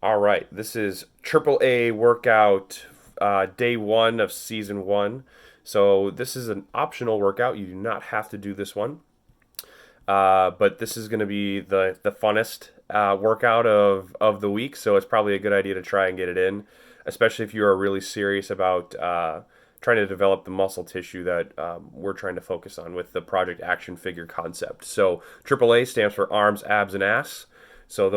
All right, this is AAA workout day one of season one. So this is an optional workout. You do not have to do this one, but this is going to be the funnest workout of the week. So it's probably a good idea to try and get it in, especially if you are really serious about trying to develop the muscle tissue that we're trying to focus on with the Project Action Figure concept. So AAA stands for arms, abs, and ass. So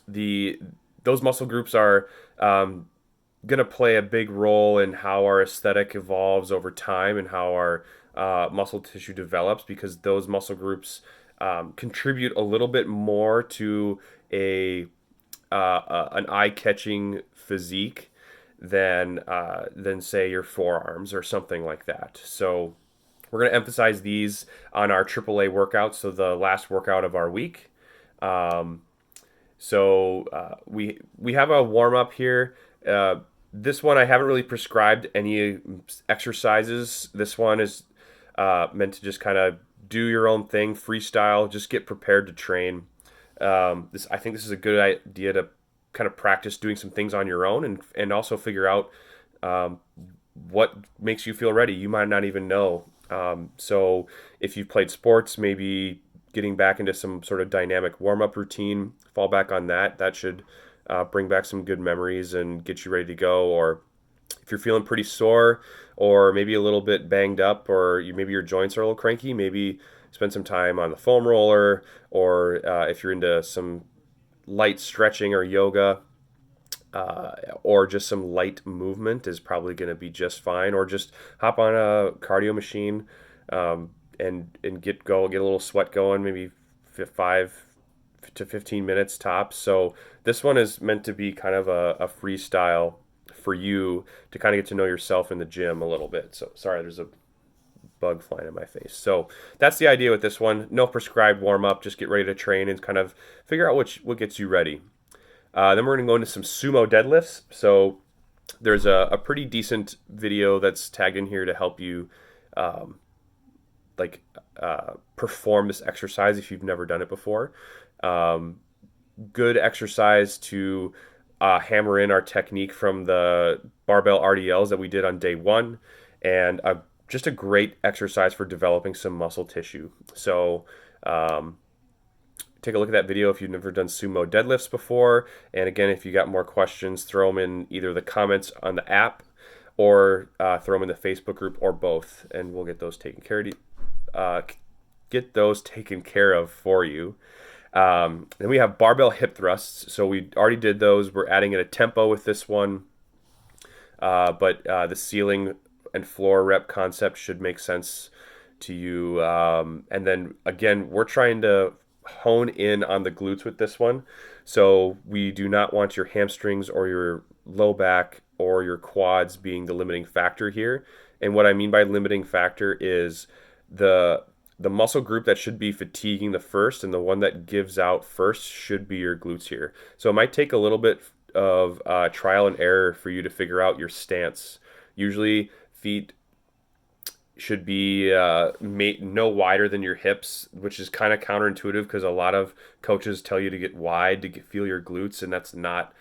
the those muscle groups are going to play a big role in how our aesthetic evolves over time and how our muscle tissue develops, because those muscle groups contribute a little bit more to a an eye-catching physique than say your forearms or something like that. So we're going to emphasize these on our AAA workouts, so the last workout of our week. Um, we have a warm up here. This one I haven't really prescribed any exercises. This one is meant to just kind of do your own thing, freestyle. Just get prepared to train. This I think this is a good idea to kind of practice doing some things on your own and also figure out um, what makes you feel ready. You might not even know. So if you've played sports, maybe getting back into some sort of dynamic warm up routine, fall back on that. That should bring back some good memories and get you ready to go. Or if you're feeling pretty sore or maybe a little bit banged up, or maybe your joints are a little cranky, maybe spend some time on the foam roller, or if you're into some light stretching or yoga, or just some light movement is probably going to be just fine. Or just hop on a cardio machine and get a little sweat going, maybe 5 to 15 minutes tops. So this one is meant to be kind of a freestyle for you to kind of get to know yourself in the gym a little bit. So sorry, there's a bug flying in my face. So that's the idea with this one. No prescribed warm up. Just get ready to train and kind of figure out what gets you ready. Then we're going to go into some sumo deadlifts. So there's a pretty decent video that's tagged in here to help you um, like perform this exercise if you've never done it before. Um, Good exercise to hammer in our technique from the barbell RDLs that we did on day one, and just a great exercise for developing some muscle tissue. So um, take a look at that video if you've never done sumo deadlifts before. And again, if you got more questions, throw them in either the comments on the app or throw them in the Facebook group, or both, and we'll uh, get those taken care of for you. Then we have barbell hip thrusts. So we already did those. We're adding in a tempo with this one, but the ceiling and floor rep concept should make sense to you. And then again, we're trying to hone in on the glutes with this one. So we do not want your hamstrings or your low back or your quads being the limiting factor here. And what I mean by limiting factor is the the muscle group that should be fatiguing the first, and the one that gives out first should be your glutes here. So it might take a little bit of trial and error for you to figure out your stance. Usually feet should be no wider than your hips, which is kind of counterintuitive because a lot of coaches tell you to get wide to feel your glutes, and that's not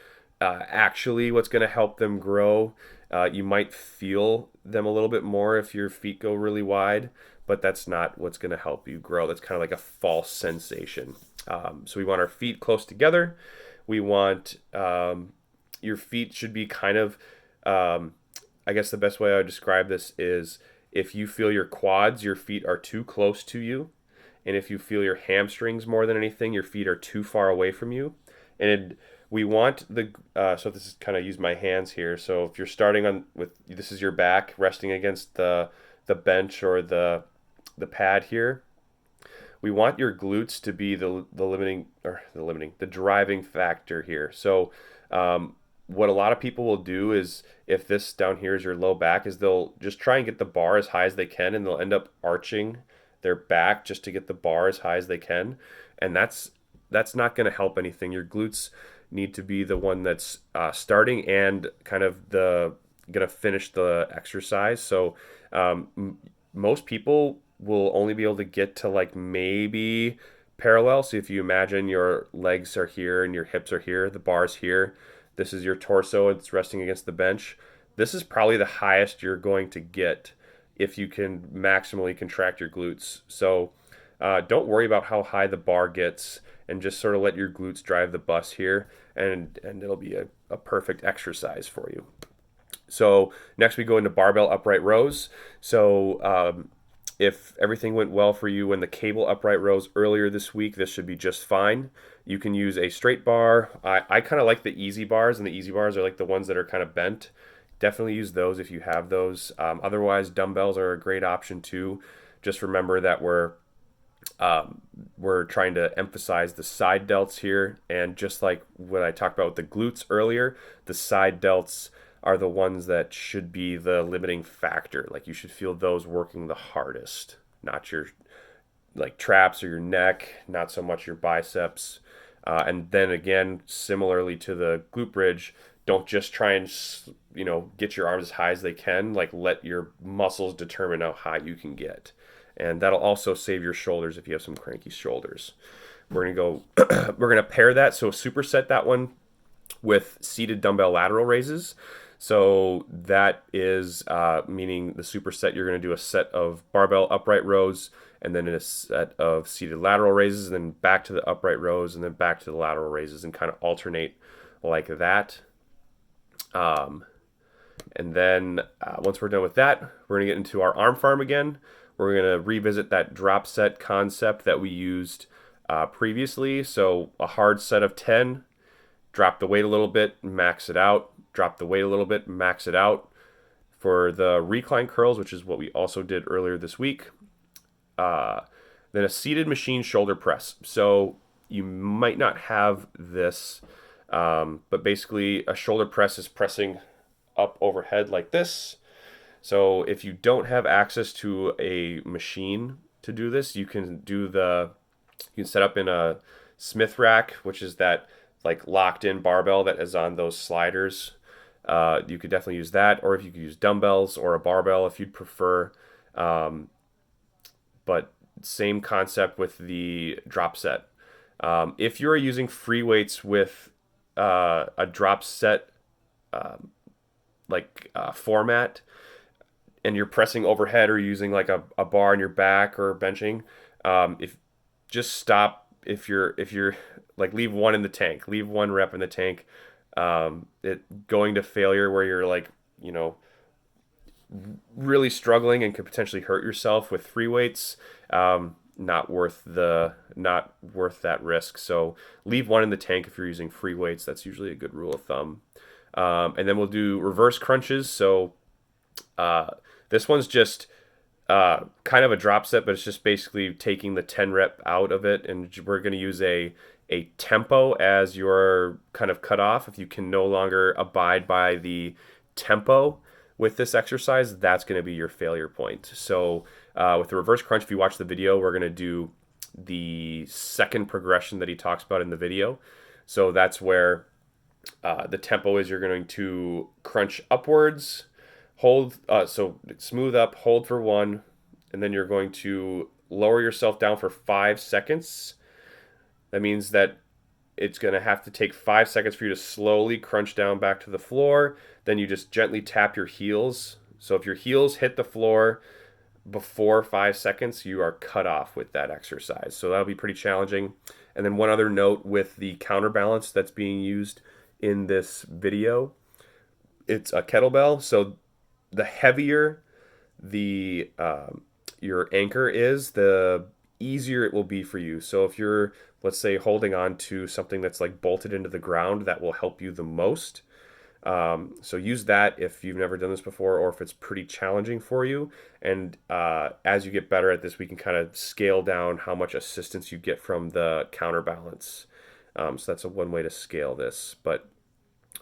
actually what's going to help them grow. You might feel them a little bit more if your feet go really wide, but that's not what's going to help you grow. That's kind of like a false sensation. So we want our feet close together. We want your feet should be kind of, I guess the best way I would describe this is if you feel your quads, your feet are too close to you. And if you feel your hamstrings more than anything, your feet are too far away from you. And we want so this is kind of use my hands here. So if you're starting on with, this is your back resting against the bench or the pad here. We want your glutes to be the driving factor here. So what a lot of people will do is, if this down here is your low back, is they'll just try and get the bar as high as they can, and they'll end up arching their back just to get the bar as high as they can, and that's not going to help anything. Your glutes need to be the one that's starting and kind of the going to finish the exercise. So most people will only be able to get to like maybe parallel. So if you imagine your legs are here and your hips are here, the bar's here, this is your torso, it's resting against the bench. This is probably the highest you're going to get if you can maximally contract your glutes. So don't worry about how high the bar gets, and just sort of let your glutes drive the bus here, and it'll be a perfect exercise for you. So next we go into barbell upright rows. So if everything went well for you when the cable upright rows earlier this week, this should be just fine. You can use a straight bar. I kind of like the easy bars, and the easy bars are like the ones that are kind of bent. Definitely use those if you have those. Otherwise, dumbbells are a great option too. Just remember that we're trying to emphasize the side delts here, and just like what I talked about with the glutes earlier, the side delts are the ones that should be the limiting factor. Like you should feel those working the hardest, not your like traps or your neck, not so much your biceps. And then again, similarly to the glute bridge, don't just try and get your arms as high as they can. Like let your muscles determine how high you can get, and that'll also save your shoulders if you have some cranky shoulders. We're gonna go. We're gonna pair that. So superset that one with seated dumbbell lateral raises. So that is meaning the superset, you're going to do a set of barbell upright rows, and then a set of seated lateral raises, and then back to the upright rows, and then back to the lateral raises, and kind of alternate like that. And then once we're done with that, we're going to get into our arm farm again. We're going to revisit that drop set concept that we used previously. So a hard set of 10, drop the weight a little bit, max it out. Drop the weight a little bit, max it out. For the recline curls, which is what we also did earlier this week, then a seated machine shoulder press. So you might not have this, but basically a shoulder press is pressing up overhead like this. So if you don't have access to a machine to do this, you can set up in a Smith rack, which is that like locked in barbell that is on those sliders. You could definitely use that, or if you could use dumbbells or a barbell if you'd prefer. But same concept with the drop set. If you're using free weights with a drop set format, and you're pressing overhead or using like a bar on your back or benching, if just stop if you're like leave one in the tank, leave one rep in the tank. It going to failure where you're like, really struggling and could potentially hurt yourself with free weights. Not worth that risk. So leave one in the tank if you're using free weights. That's usually a good rule of thumb. And then we'll do reverse crunches. So this one's just kind of a drop set, but it's just basically taking the 10 rep out of it, and we're going to use a tempo as your kind of cutoff. If you can no longer abide by the tempo with this exercise, that's going to be your failure point. So with the reverse crunch, if you watch the video, we're going to do the second progression that he talks about in the video. So that's where the tempo is you're going to crunch upwards, hold, so smooth up, hold for 1, and then you're going to lower yourself down for 5 seconds. That means that it's going to have to take 5 seconds for you to slowly crunch down back to the floor. Then you just gently tap your heels. So if your heels hit the floor before 5 seconds, you are cut off with that exercise. So that'll be pretty challenging. And then one other note with the counterbalance that's being used in this video, it's a kettlebell. So the heavier the your anchor is, the easier it will be for you. So if you're, let's say, holding on to something that's like bolted into the ground, that will help you the most. So use that if you've never done this before, or if it's pretty challenging for you. And as you get better at this, we can kind of scale down how much assistance you get from the counterbalance. So that's one way to scale this. But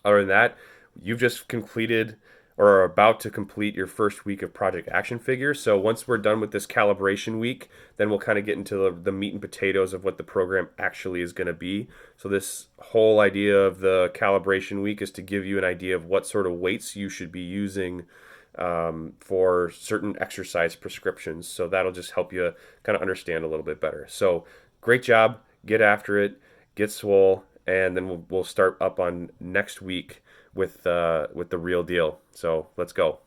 other than that, you've just completed or are about to complete your first week of Project Action Figure. So once we're done with this calibration week, then we'll kind of get into the meat and potatoes of what the program actually is going to be. So this whole idea of the calibration week is to give you an idea of what sort of weights you should be using for certain exercise prescriptions. So that'll just help you kind of understand a little bit better. So great job. Get after it. Get swole, and then we'll start up on next week with the real deal. So let's go.